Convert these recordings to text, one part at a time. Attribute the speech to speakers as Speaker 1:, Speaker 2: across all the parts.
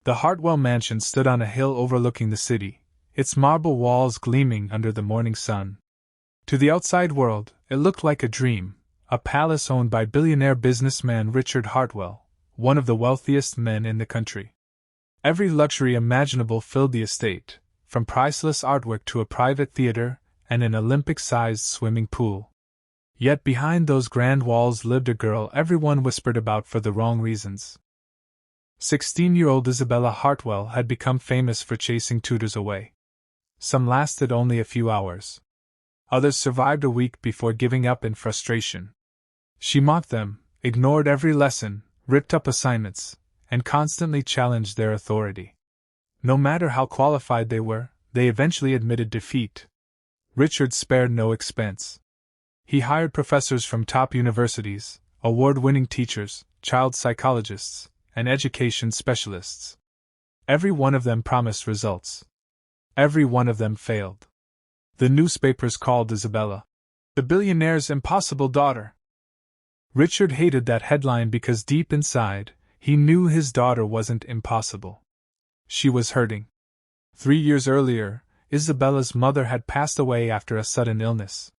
Speaker 1: The Hartwell mansion stood on a hill overlooking the city, its marble walls gleaming under the morning sun. To the outside world, it looked like a dream, a palace owned by billionaire businessman Richard Hartwell, one of the wealthiest men in the country. Every luxury imaginable filled the estate, from priceless artwork to a private theater and an Olympic-sized swimming pool. Yet behind those grand walls lived a girl everyone whispered about for the wrong reasons. 16-year-old Isabella Hartwell had become famous for chasing tutors away. Some lasted only a few hours. Others survived a week before giving up in frustration. She mocked them, ignored every lesson, ripped up assignments, and constantly challenged their authority. No matter how qualified they were, they eventually admitted defeat. Richard spared no expense. He hired professors from top universities, award-winning teachers, child psychologists, and education specialists. Every one of them promised results. Every one of them failed. The newspapers called Isabella the billionaire's impossible daughter. Richard hated that headline because deep inside, he knew his daughter wasn't impossible. She was hurting. 3 years earlier, Isabella's mother had passed away after a sudden illness.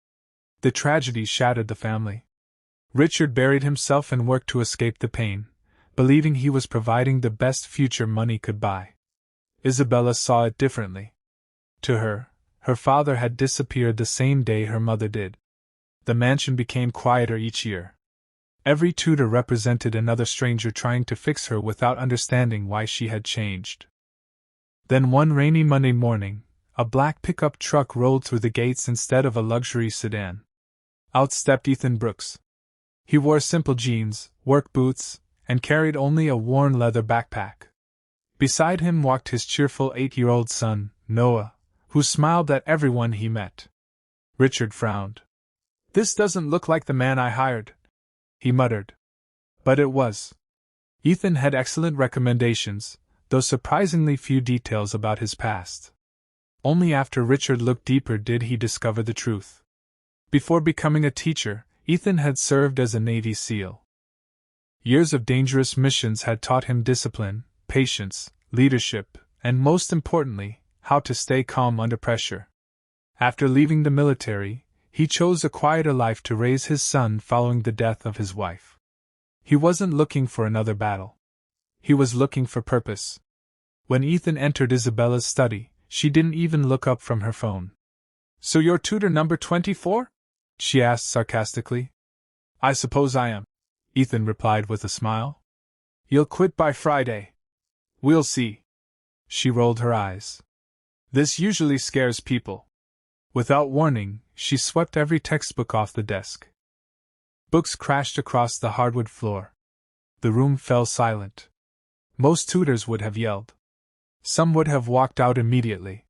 Speaker 1: The tragedy shattered the family. Richard buried himself and worked to escape the pain, believing he was providing the best future money could buy. Isabella saw it differently. To her, her father had disappeared the same day her mother did. The mansion became quieter each year. Every tutor represented another stranger trying to fix her without understanding why she had changed. Then one rainy Monday morning, a black pickup truck rolled through the gates instead of a luxury sedan. Out stepped Ethan Brooks. He wore simple jeans, work boots, and carried only a worn leather backpack. Beside him walked his cheerful 8-year-old son, Noah, who smiled at everyone he met. Richard frowned. "This doesn't look like the man I hired," he muttered. But it was. Ethan had excellent recommendations, though surprisingly few details about his past. Only after Richard looked deeper did he discover the truth. Before becoming a teacher, Ethan had served as a Navy SEAL. Years of dangerous missions had taught him discipline, patience, leadership, and most importantly, how to stay calm under pressure. After leaving the military, he chose a quieter life to raise his son following the death of his wife. He wasn't looking for another battle. He was looking for purpose. When Ethan entered Isabella's study, she didn't even look up from her phone. "So you're tutor number 24? She asked sarcastically. "I suppose I am," Ethan replied with a smile. "You'll quit by Friday." "We'll see." She rolled her eyes. "This usually scares people." Without warning, she swept every textbook off the desk. Books crashed across the hardwood floor. The room fell silent. Most tutors would have yelled. Some would have walked out immediately.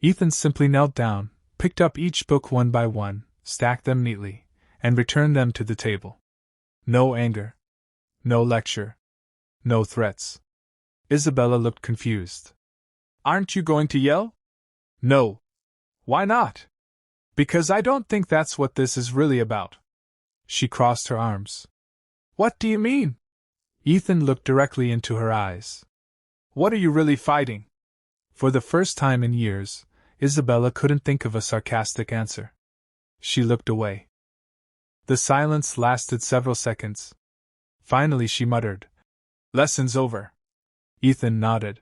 Speaker 1: Ethan simply knelt down, picked up each book one by one, stacked them neatly, and returned them to the table. No anger. No lecture. No threats. Isabella looked confused. "Aren't you going to yell?" "No." "Why not?" "Because I don't think that's what this is really about." She crossed her arms. "What do you mean?" Ethan looked directly into her eyes. "What are you really fighting?" For the first time in years, Isabella couldn't think of a sarcastic answer. She looked away. The silence lasted several seconds. Finally she muttered, "Lesson's over." Ethan nodded.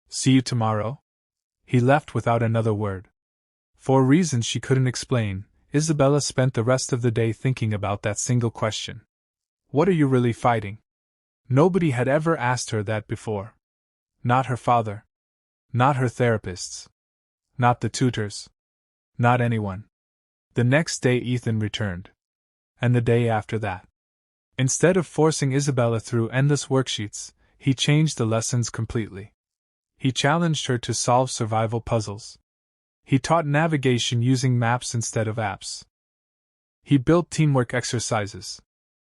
Speaker 1: "See you tomorrow?" He left without another word. For reasons she couldn't explain, Isabella spent the rest of the day thinking about that single question. What are you really fighting? Nobody had ever asked her that before. Not her father. Not her therapists. Not the tutors. Not anyone. The next day Ethan returned. And the day after that. Instead of forcing Isabella through endless worksheets, he changed the lessons completely. He challenged her to solve survival puzzles. He taught navigation using maps instead of apps. He built teamwork exercises.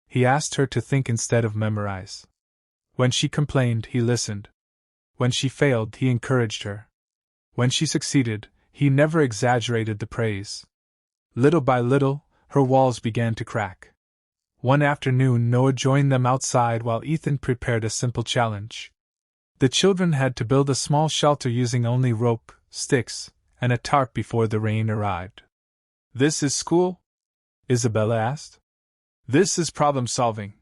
Speaker 1: He asked her to think instead of memorize. When she complained, he listened. When she failed, he encouraged her. When she succeeded, he never exaggerated the praise. Little by little, her walls began to crack. One afternoon, Noah joined them outside while Ethan prepared a simple challenge. The children had to build a small shelter using only rope, sticks, and a tarp before the rain arrived. "This is school?" Isabella asked. "This is problem solving,"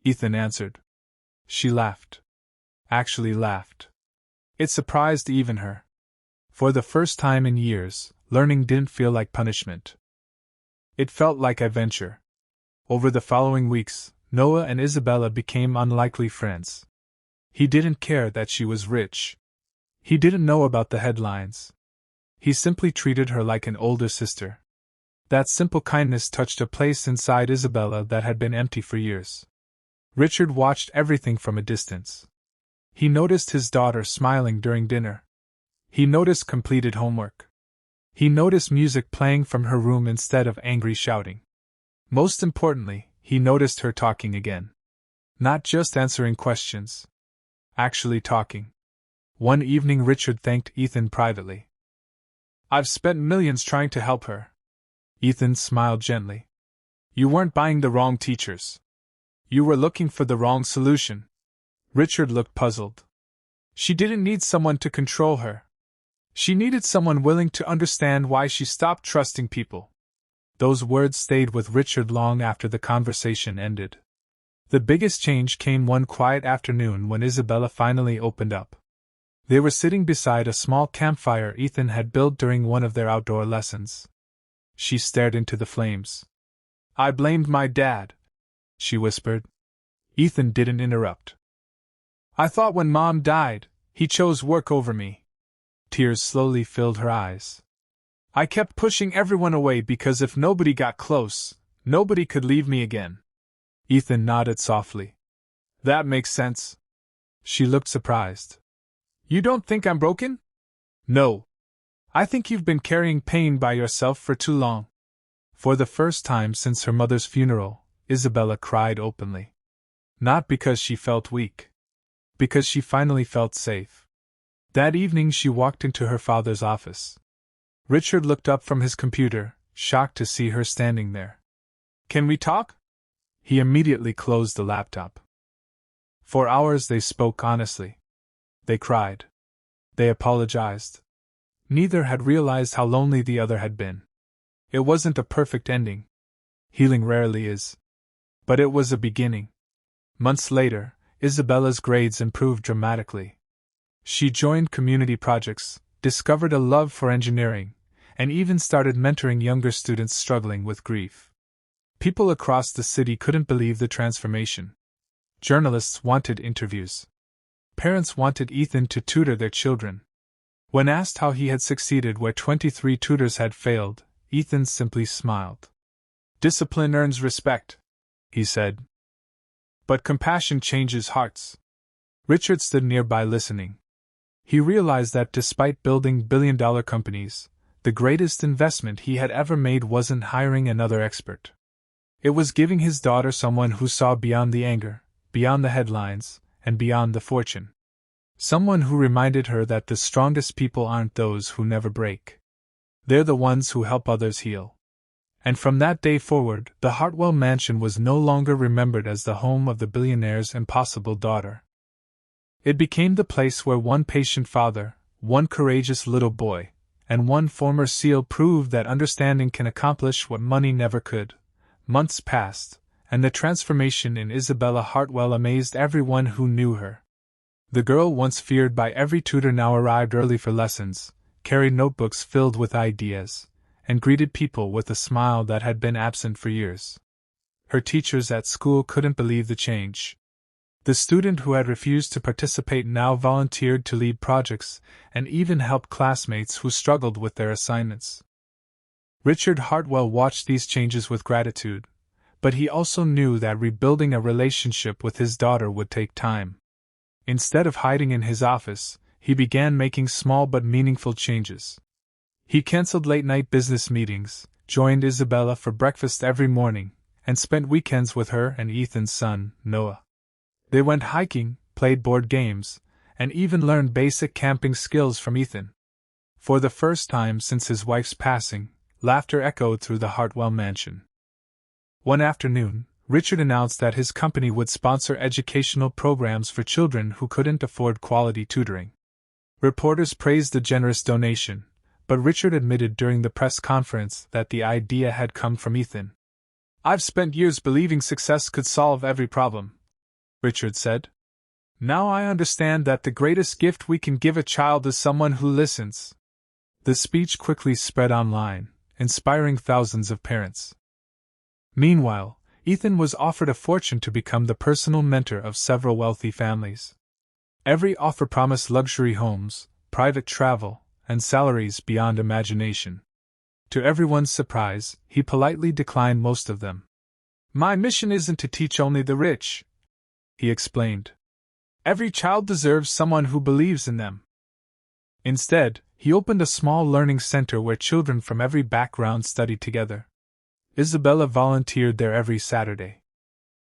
Speaker 1: Ethan answered. She laughed. Actually laughed. It surprised even her. For the first time in years, learning didn't feel like punishment. It felt like adventure. Over the following weeks, Noah and Isabella became unlikely friends. He didn't care that she was rich. He didn't know about the headlines. He simply treated her like an older sister. That simple kindness touched a place inside Isabella that had been empty for years. Richard watched everything from a distance. He noticed his daughter smiling during dinner. He noticed completed homework. He noticed music playing from her room instead of angry shouting. Most importantly, he noticed her talking again. Not just answering questions. Actually talking. One evening Richard thanked Ethan privately. "I've spent millions trying to help her." Ethan smiled gently. "You weren't buying the wrong teachers. You were looking for the wrong solution." Richard looked puzzled. She didn't need someone to control her. She needed someone willing to understand why she stopped trusting people. Those words stayed with Richard long after the conversation ended. The biggest change came one quiet afternoon when Isabella finally opened up. They were sitting beside a small campfire Ethan had built during one of their outdoor lessons. She stared into the flames. "I blamed my dad," she whispered. Ethan didn't interrupt. "I thought when Mom died, he chose work over me." Tears slowly filled her eyes. "I kept pushing everyone away because if nobody got close, nobody could leave me again." Ethan nodded softly. "That makes sense." She looked surprised. "You don't think I'm broken?" "No. I think you've been carrying pain by yourself for too long." For the first time since her mother's funeral, Isabella cried openly. Not because she felt weak. Because she finally felt safe. That evening she walked into her father's office. Richard looked up from his computer, shocked to see her standing there. "Can we talk?" He immediately closed the laptop. For hours they spoke honestly. They cried. They apologized. Neither had realized how lonely the other had been. It wasn't a perfect ending. Healing rarely is. But it was a beginning. Months later, Isabella's grades improved dramatically. She joined community projects, discovered a love for engineering, and even started mentoring younger students struggling with grief. People across the city couldn't believe the transformation. Journalists wanted interviews. Parents wanted Ethan to tutor their children. When asked how he had succeeded where 23 tutors had failed, Ethan simply smiled. "Discipline earns respect," he said. "But compassion changes hearts." Richard stood nearby listening. He realized that despite building billion-dollar companies, the greatest investment he had ever made wasn't hiring another expert. It was giving his daughter someone who saw beyond the anger, beyond the headlines, and beyond the fortune. Someone who reminded her that the strongest people aren't those who never break. They're the ones who help others heal. And from that day forward, the Hartwell mansion was no longer remembered as the home of the billionaire's impossible daughter. It became the place where one patient father, one courageous little boy, and one former SEAL proved that understanding can accomplish what money never could. Months passed, and the transformation in Isabella Hartwell amazed everyone who knew her. The girl once feared by every tutor now arrived early for lessons, carried notebooks filled with ideas, and greeted people with a smile that had been absent for years. Her teachers at school couldn't believe the change. The student who had refused to participate now volunteered to lead projects and even helped classmates who struggled with their assignments. Richard Hartwell watched these changes with gratitude, but he also knew that rebuilding a relationship with his daughter would take time. Instead of hiding in his office, he began making small but meaningful changes. He canceled late-night business meetings, joined Isabella for breakfast every morning, and spent weekends with her and Ethan's son, Noah. They went hiking, played board games, and even learned basic camping skills from Ethan. For the first time since his wife's passing, laughter echoed through the Hartwell mansion. One afternoon, Richard announced that his company would sponsor educational programs for children who couldn't afford quality tutoring. Reporters praised the generous donation, but Richard admitted during the press conference that the idea had come from Ethan. "I've spent years believing success could solve every problem," Richard said. "Now I understand that the greatest gift we can give a child is someone who listens." The speech quickly spread online, inspiring thousands of parents. Meanwhile, Ethan was offered a fortune to become the personal mentor of several wealthy families. Every offer promised luxury homes, private travel, and salaries beyond imagination. To everyone's surprise, he politely declined most of them. "My mission isn't to teach only the rich," he explained. "Every child deserves someone who believes in them." Instead, he opened a small learning center where children from every background studied together. Isabella volunteered there every Saturday.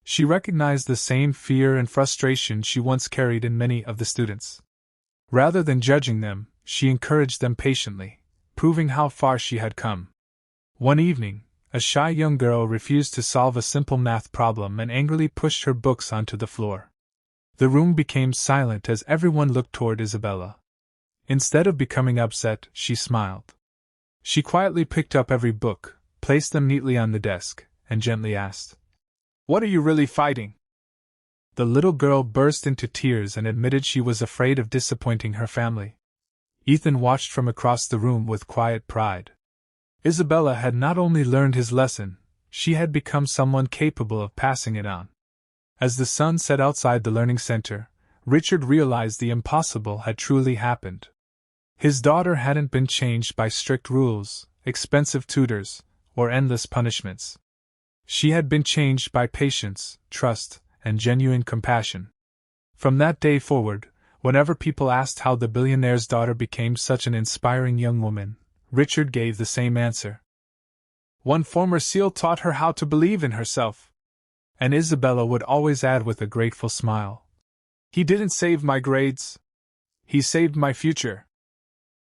Speaker 1: She recognized the same fear and frustration she once carried in many of the students. Rather than judging them, she encouraged them patiently, proving how far she had come. One evening, a shy young girl refused to solve a simple math problem and angrily pushed her books onto the floor. The room became silent as everyone looked toward Isabella. Instead of becoming upset, she smiled. She quietly picked up every book, placed them neatly on the desk, and gently asked, "What are you really fighting?" The little girl burst into tears and admitted she was afraid of disappointing her family. Ethan watched from across the room with quiet pride. Isabella had not only learned his lesson, she had become someone capable of passing it on. As the sun set outside the learning center, Richard realized the impossible had truly happened. His daughter hadn't been changed by strict rules, expensive tutors, or endless punishments. She had been changed by patience, trust, and genuine compassion. From that day forward, whenever people asked how the billionaire's daughter became such an inspiring young woman, Richard gave the same answer. "One former SEAL taught her how to believe in herself." And Isabella would always add with a grateful smile, "He didn't save my grades. He saved my future."